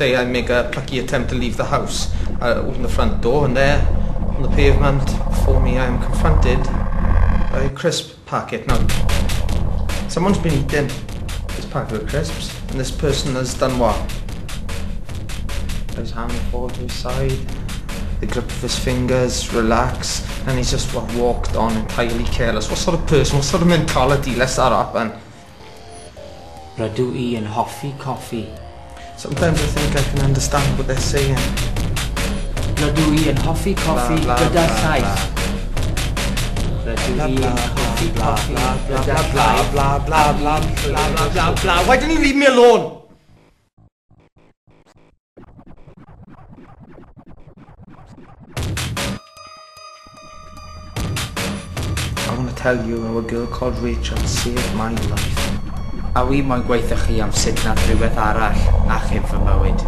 say I make a plucky attempt to leave the house. I open the front door, and there, on the pavement before me, I am confronted by a crisp packet. Now, someone's been eating this packet of crisps, and this person has done what? His hand fall to his side, the grip of his fingers, relax, and he's just walked on entirely careless. What sort of person, what sort of mentality lets that happen? Rydw I yn hoffi coffi. Sometimes I think I can understand what they're saying. Rydw I yn hoffi coffi gyda llaeth. Rydw I yn hoffi coffi gyda llaeth. Blah, blah, blah, blah, blah, blah, blah. Why didn't you leave me alone? I want to tell you how a girl called Rachel saved my life. A wi moyn gweithio chi am sut nath rhywbeth arall achub fy mywyd.